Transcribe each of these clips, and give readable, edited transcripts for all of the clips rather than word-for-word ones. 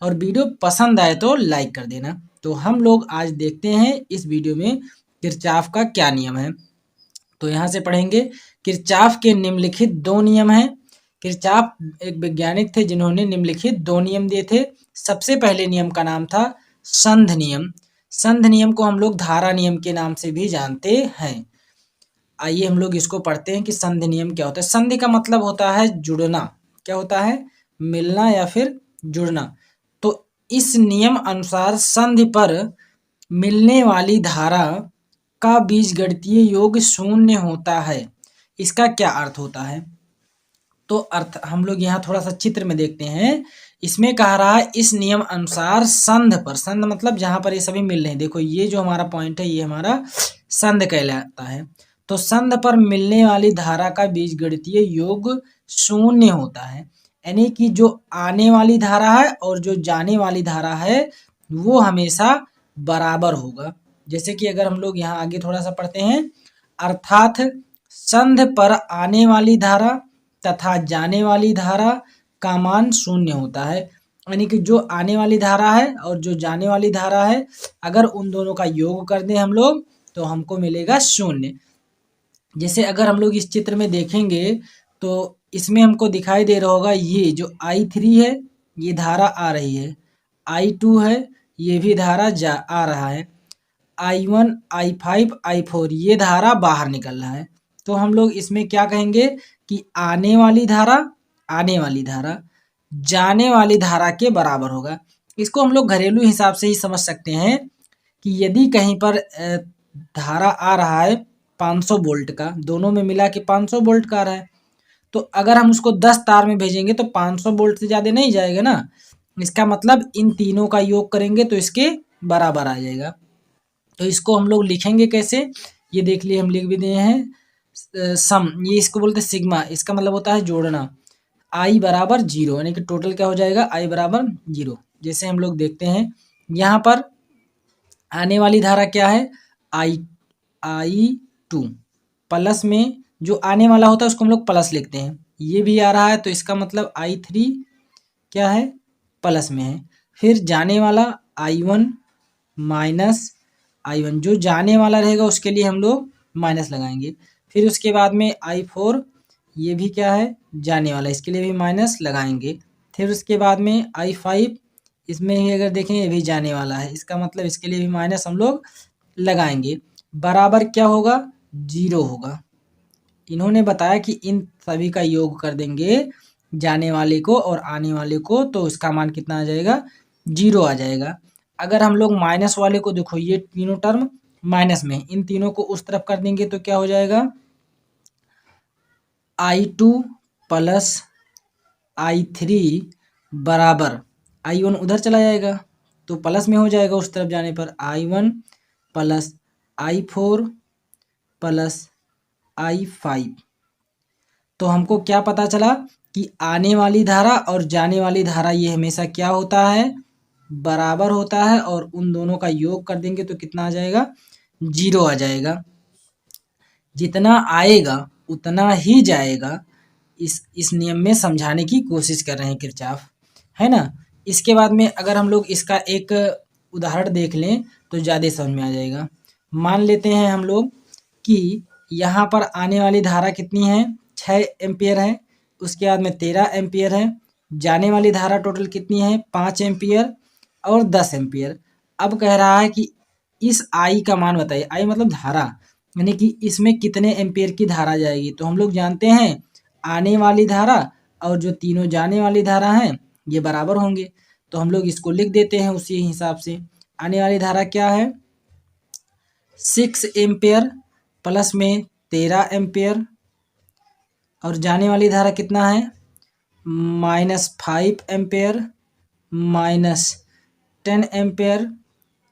और वीडियो पसंद आए तो लाइक कर देना। तो हम लोग आज देखते हैं इस वीडियो में किरचॉफ का क्या नियम है। तो यहाँ से पढ़ेंगे, किरचॉफ के निम्नलिखित दो नियम हैं। किरचॉफ एक वैज्ञानिक थे जिन्होंने निम्नलिखित दो नियम दिए थे। सबसे पहले नियम का नाम था संध नियम। संध नियम को हम लोग धारा नियम के नाम से भी जानते हैं। आइए हम लोग इसको पढ़ते हैं कि संधि नियम क्या होता है। संधि का मतलब होता है जुड़ना। क्या होता है? मिलना या फिर जुड़ना। तो इस नियम अनुसार संधि पर मिलने वाली धारा का बीजगणितीय योग शून्य होता है। इसका क्या अर्थ होता है? तो अर्थ हम लोग यहाँ थोड़ा सा चित्र में देखते हैं। इसमें कह रहा है इस नियम अनुसार संध पर, संध मतलब जहां पर ये सभी मिल रहे हैं, देखो ये जो हमारा पॉइंट है ये हमारा संध कहलाता है। तो संध पर मिलने वाली धारा का बीजगणितीय योग शून्य होता है। यानी कि जो आने वाली धारा है और जो जाने वाली धारा है वो हमेशा बराबर होगा। जैसे कि अगर हम लोग यहाँ आगे थोड़ा सा पढ़ते हैं, अर्थात संध पर आने वाली धारा तथा जाने वाली धारा का मान शून्य होता है। यानी कि जो आने वाली धारा है और जो जाने वाली धारा है, अगर उन दोनों का योग कर दें हम लोग तो हमको मिलेगा शून्य। जैसे अगर हम लोग इस चित्र में देखेंगे तो इसमें हमको दिखाई दे रहा होगा, ये जो I3 है ये धारा आ रही है, I2 है ये भी धारा जा आ रहा है, I1 I5 I4 ये धारा बाहर निकल रहा है। तो हम लोग इसमें क्या कहेंगे कि आने वाली धारा जाने वाली धारा के बराबर होगा। इसको हम लोग घरेलू हिसाब से ही समझ सकते हैं कि यदि कहीं पर धारा आ रहा है 500 वोल्ट का, दोनों में मिला के 500 वोल्ट का आ रहा है, तो अगर हम उसको 10 तार में भेजेंगे तो 500 वोल्ट से ज़्यादा नहीं जाएगा ना। इसका मतलब इन तीनों का योग करेंगे तो इसके बराबर आ जाएगा। तो इसको हम लोग लिखेंगे कैसे, ये देख लिए हम लिख भी दिए हैं। सम, ये इसको बोलते हैं सिग्मा, इसका मतलब होता है जोड़ना। आई बराबर जीरो, यानी कि टोटल क्या हो जाएगा, आई बराबर जीरो। जैसे हम लोग देखते हैं यहाँ पर आने वाली धारा क्या है, I2 प्लस में जो आने वाला होता है उसको हम लोग प्लस लिखते हैं। ये भी आ रहा है तो इसका मतलब I3 क्या है, प्लस में है। फिर जाने वाला I1 माइनस I1, जो जाने वाला रहेगा उसके लिए हम लोग माइनस लगाएंगे। फिर उसके बाद में I4, ये भी क्या है, जाने वाला, इसके लिए भी माइनस लगाएंगे। फिर उसके बाद में I5, इसमें ही अगर देखें ये भी जाने वाला है, इसका मतलब इसके लिए भी माइनस हम लोग लगाएंगे। बराबर क्या होगा, जीरो होगा। इन्होंने बताया कि इन सभी का योग कर देंगे जाने वाले को और आने वाले को तो इसका मान कितना आ जाएगा, जीरो आ जाएगा। अगर हम लोग माइनस वाले को देखो, ये तीनों टर्म माइनस में, इन तीनों को उस तरफ कर देंगे तो क्या हो जाएगा, I2 प्लस I3 बराबर I1 उधर चला जाएगा तो प्लस में हो जाएगा उस तरफ जाने पर, I1 plus I4 plus I5। तो हमको क्या पता चला कि आने वाली धारा और जाने वाली धारा ये हमेशा क्या होता है, बराबर होता है, और उन दोनों का योग कर देंगे तो कितना आ जाएगा, जीरो आ जाएगा। जितना आएगा उतना ही जाएगा, इस नियम में समझाने की कोशिश कर रहे हैं किरचॉफ, है ना। इसके बाद में अगर हम लोग इसका एक उदाहरण देख लें तो ज़्यादा समझ में आ जाएगा। मान लेते हैं हम लोग कि यहाँ पर आने वाली धारा कितनी है, 6 एम्पियर है, उसके बाद में 13 एम्पियर है, जाने वाली धारा टोटल कितनी है, 5 एम्पियर और 10 एम्पियर। अब कह रहा है कि इस आई का मान बताइए, आई मतलब धारा, यानी कि इसमें कितने एम्पियर की धारा जाएगी। तो हम लोग जानते हैं आने वाली धारा और जो तीनों जाने वाली धारा हैं ये बराबर होंगे, तो हम लोग इसको लिख देते हैं उसी हिसाब से। आने वाली धारा क्या है, 6 एम्पियर प्लस में 13 एम्पियर, और जाने वाली धारा कितना है, -5 एम्पियर -10 एम्पियर,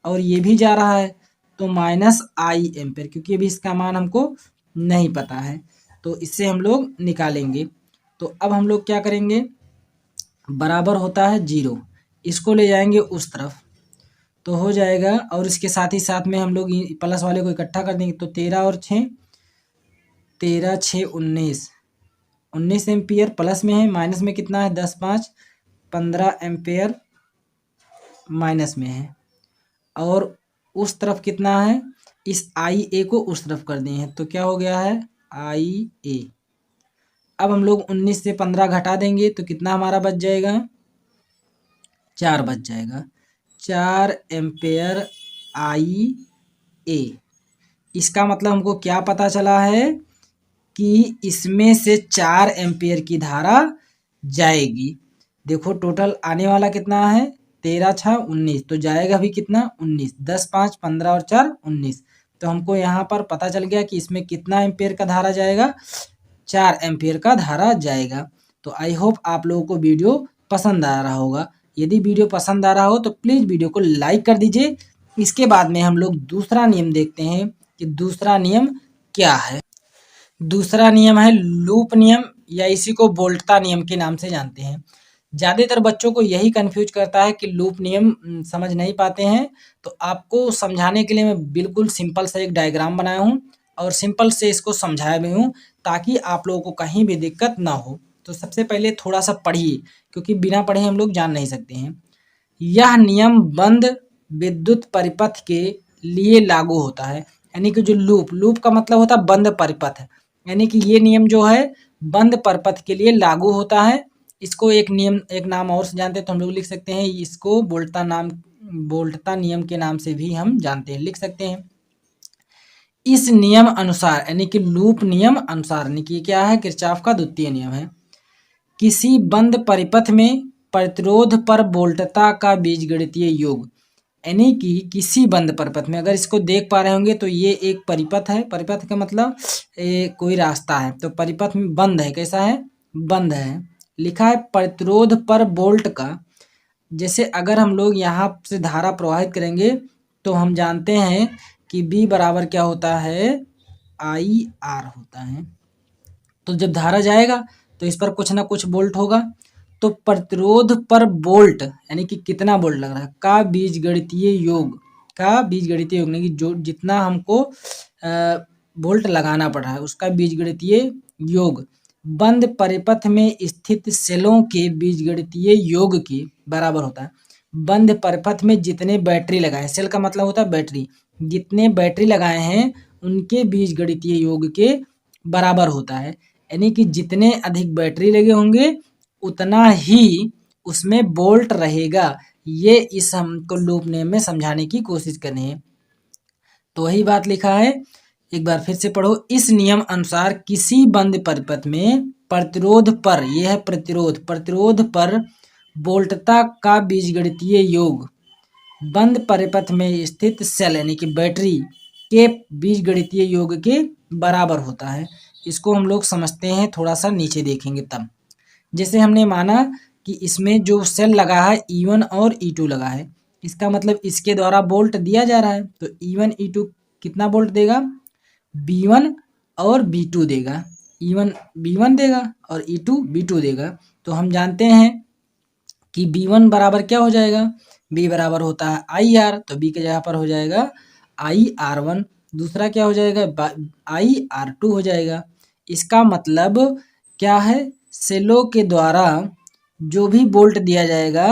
और ये भी जा रहा है तो -I एम्पियर, क्योंकि अभी इसका मान हमको नहीं पता है तो इससे हम लोग निकालेंगे। तो अब हम लोग क्या करेंगे, बराबर होता है जीरो, इसको ले जाएंगे उस तरफ तो हो जाएगा, और इसके साथ ही साथ में हम लोग प्लस वाले को इकट्ठा कर देंगे तो 13 और 6, 13 6 19, 19 एम्पियर प्लस में है, माइनस में कितना है 10 5 15 एम्पियर माइनस में है और उस तरफ कितना है, इस आई ए को उस तरफ कर दिए हैं तो क्या हो गया है आई ए। अब हम लोग 19 से 15 घटा देंगे तो कितना हमारा बच जाएगा, 4 बच जाएगा। 4 एम्पेयर आई ए। इसका मतलब हमको क्या पता चला है कि इसमें से 4 एम्पेयर की धारा जाएगी। देखो टोटल आने वाला कितना है, 13 6 19, तो जाएगा भी कितना 19, 10 5 15 और 4 19। तो हमको यहाँ पर पता चल गया कि इसमें कितना एम्पेयर का धारा जाएगा, 4 एम्पेयर का धारा जाएगा। तो आई होप आप लोगों को वीडियो पसंद आ रहा होगा। यदि वीडियो पसंद आ रहा हो तो प्लीज़ वीडियो को लाइक कर दीजिए। इसके बाद में हम लोग दूसरा नियम देखते हैं कि दूसरा नियम क्या है। दूसरा नियम है लूप नियम या इसी को वोल्टता नियम के नाम से जानते हैं। ज़्यादातर बच्चों को यही कंफ्यूज करता है कि लूप नियम समझ नहीं पाते हैं। तो आपको समझाने के लिए मैं बिल्कुल सिंपल सा एक डायग्राम बनाया हूँ और सिंपल से इसको समझाया भी हूँ ताकि आप लोगों को कहीं भी दिक्कत ना हो। तो सबसे पहले थोड़ा सा पढ़िए क्योंकि बिना पढ़े हम लोग जान नहीं सकते हैं। यह नियम बंद विद्युत परिपथ के लिए लागू होता है। यानी कि जो लूप का मतलब होता है बंद परिपथ, यानी कि ये नियम जो है बंद परिपथ के लिए लागू होता है। इसको एक नाम और से जानते हैं तो हम लोग लिख सकते हैं इसको वोल्टता नियम के नाम से भी हम जानते हैं, लिख सकते हैं। इस नियम अनुसार यानी कि लूप नियम अनुसार, यानी कि क्या है, किरचॉफ का द्वितीय नियम है। किसी बंद परिपथ में प्रतिरोध पर वोल्टता का बीजगणितीय योग, यानी कि किसी बंद परिपथ में, अगर इसको देख पा रहे होंगे तो ये एक परिपथ है। परिपथ का मतलब कोई रास्ता है, तो परिपथ में बंद है, कैसा है, बंद है। लिखा है प्रतिरोध पर वोल्ट का। जैसे अगर हम लोग यहाँ से धारा प्रवाहित करेंगे तो हम जानते हैं कि B बराबर क्या होता है, आई आर होता है। तो जब धारा जाएगा तो इस पर कुछ ना कुछ वोल्ट होगा। तो प्रतिरोध पर वोल्ट यानी कि कितना वोल्ट लग रहा है का बीजगणितीय योग, यानी कि जो जितना हमको वोल्ट लगाना पड़ रहा है उसका बीजगणितीय योग बंद परिपथ में स्थित सेलों के बीजगणितीय योग के बराबर होता है। बंद परिपथ में जितने बैटरी लगाए, सेल का मतलब होता है बैटरी, जितने बैटरी लगाए हैं उनके बीजगणितीय योग के बराबर होता है। यानी कि जितने अधिक बैटरी लगे होंगे उतना ही उसमें वोल्ट रहेगा। ये इस हमको लूप नियम में समझाने की कोशिश करनी है। तो वही बात लिखा है, एक बार फिर से पढ़ो। इस नियम अनुसार किसी बंद परिपथ में प्रतिरोध पर, यह है प्रतिरोध पर वोल्टता का बीजगणितीय योग बंद परिपथ में स्थित सेल यानी कि बैटरी के बीजगणितीय योग के बराबर होता है। इसको हम लोग समझते हैं, थोड़ा सा नीचे देखेंगे तब। जैसे हमने माना कि इसमें जो सेल लगा है E1 और E2 लगा है, इसका मतलब इसके द्वारा वोल्ट दिया जा रहा है। तो E1 E2 कितना वोल्ट देगा, B1 और B2 देगा। E1 B1 देगा और E2 B2 देगा। तो हम जानते हैं कि B1 बराबर क्या हो जाएगा, B बराबर होता है IR, तो B के जगह पर हो जाएगा IR1। दूसरा क्या हो जाएगा, IR2 हो जाएगा। इसका मतलब क्या है, सेलों के द्वारा जो भी वोल्ट दिया जाएगा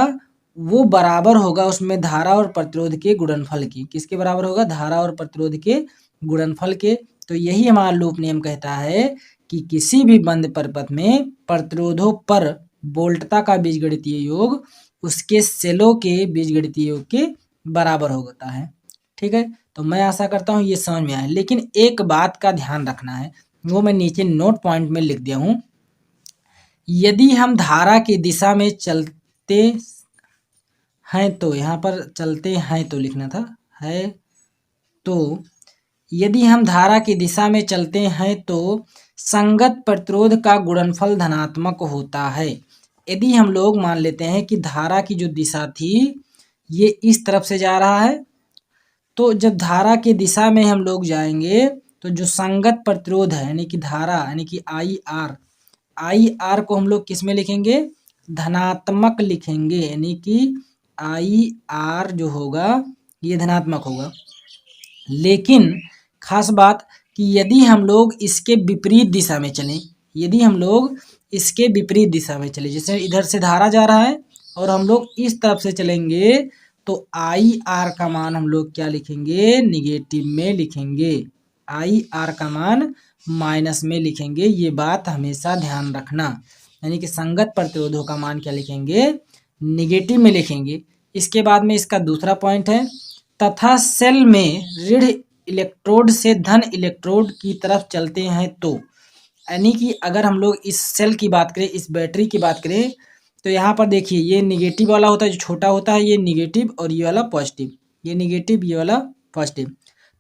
वो बराबर होगा उसमें धारा और प्रतिरोध के गुणनफल की। किसके बराबर होगा, धारा और प्रतिरोध के गुणनफल के। तो यही हमारा लूप नियम कहता है कि किसी भी बंद परिपथ में प्रतिरोधों पर वोल्टता का बीजगणितीय योग उसके सेलों के बीजगणितीय योग के बराबर होता है। ठीक है, तो मैं आशा करता हूँ ये समझ में आए। लेकिन एक बात का ध्यान रखना है, वो मैं नीचे नोट पॉइंट में लिख दिया हूँ। यदि हम धारा की दिशा में चलते हैं तो, यहाँ पर चलते हैं तो लिखना था, है तो, यदि हम धारा की दिशा में चलते हैं तो संगत प्रतिरोध का गुणनफल धनात्मक होता है। यदि हम लोग मान लेते हैं कि धारा की जो दिशा थी ये इस तरफ से जा रहा है, तो जब धारा की दिशा में हम लोग जाएंगे तो जो संगत प्रतिरोध है यानी कि धारा यानी कि IR को हम लोग किस में लिखेंगे, धनात्मक लिखेंगे। यानी कि IR जो होगा ये धनात्मक होगा। लेकिन खास बात कि यदि हम लोग इसके विपरीत दिशा में चलें, जैसे इधर से धारा जा रहा है और हम लोग इस तरफ से चलेंगे तो आई आर का मान हम लोग क्या लिखेंगे, निगेटिव में लिखेंगे। आई आर का मान माइनस में लिखेंगे, ये बात हमेशा ध्यान रखना। यानी कि संगत प्रतिरोधों का मान क्या लिखेंगे, निगेटिव में लिखेंगे। इसके बाद में इसका दूसरा पॉइंट है, तथा सेल में ऋण इलेक्ट्रोड से धन इलेक्ट्रोड की तरफ चलते हैं तो, यानी कि अगर हम लोग इस सेल की बात करें, इस बैटरी की बात करें, तो यहाँ पर देखिए ये निगेटिव वाला होता है, जो छोटा होता है ये निगेटिव और ये वाला पॉजिटिव, ये निगेटिव ये वाला पॉजिटिव।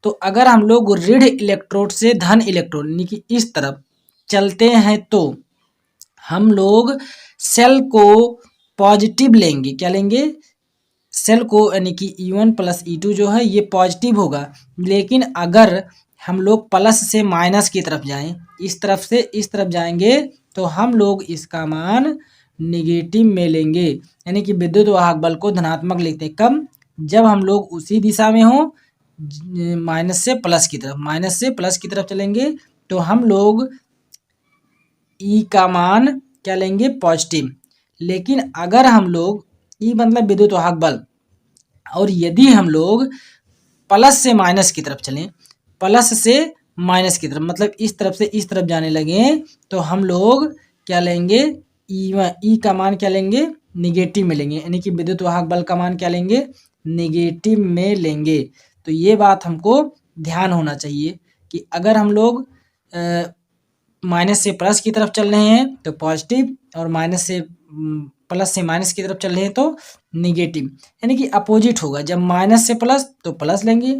तो अगर हम लोग ऋण इलेक्ट्रोड से धन इलेक्ट्रोड यानी कि इस तरफ चलते हैं तो हम लोग सेल को पॉजिटिव लेंगे। क्या लेंगे, सेल को, यानी कि E1 प्लस E2 जो है ये पॉजिटिव होगा। लेकिन अगर हम लोग प्लस से माइनस की तरफ जाएं, इस तरफ से इस तरफ जाएंगे, तो हम लोग इसका मान निगेटिव में लेंगे। यानी कि विद्युत वाहक बल को धनात्मक लिखते हैं कब, जब हम लोग उसी दिशा में हो, माइनस से प्लस की तरफ, माइनस से प्लस की तरफ चलेंगे तो हम लोग ई का मान क्या लेंगे, पॉजिटिव। लेकिन अगर हम लोग, ई मतलब विद्युत वाहक बल, और यदि हम लोग प्लस से माइनस की तरफ चलें, प्लस से माइनस की तरफ मतलब इस तरफ से इस तरफ जाने लगे, तो हम लोग क्या लेंगे, ई का मान क्या लेंगे, निगेटिव में लेंगे। यानी कि विद्युत वाहक बल का मान क्या लेंगे, निगेटिव में लेंगे। तो ये बात हमको ध्यान होना चाहिए कि अगर हम लोग माइनस से प्लस की तरफ चल रहे हैं तो पॉजिटिव, और माइनस से प्लस से माइनस की तरफ चल रहे हैं तो निगेटिव। यानी कि अपोजिट होगा, जब माइनस से प्लस तो प्लस लेंगे,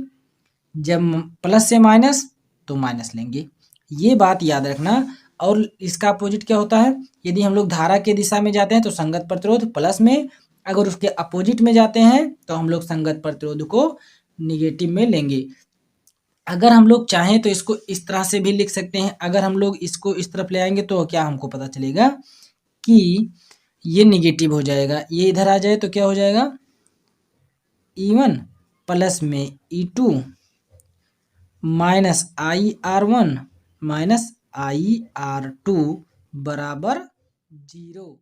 जब प्लस से माइनस तो माइनस लेंगे। ये बात याद रखना। और इसका अपोजिट क्या होता है, यदि हम लोग धारा के दिशा में जाते हैं तो संगत प्रतिरोध प्लस में, अगर उसके अपोजिट में जाते हैं तो हम लोग संगत प्रतिरोध को निगेटिव में लेंगे। अगर हम लोग चाहें तो इसको इस तरह से भी लिख सकते हैं। अगर हम लोग इसको इस तरफ ले आएंगे तो क्या हमको पता चलेगा कि ये निगेटिव हो जाएगा, ये इधर आ जाए तो क्या हो जाएगा, E1 प्लस में E2 minus IR1 minus IR2 बराबर 0।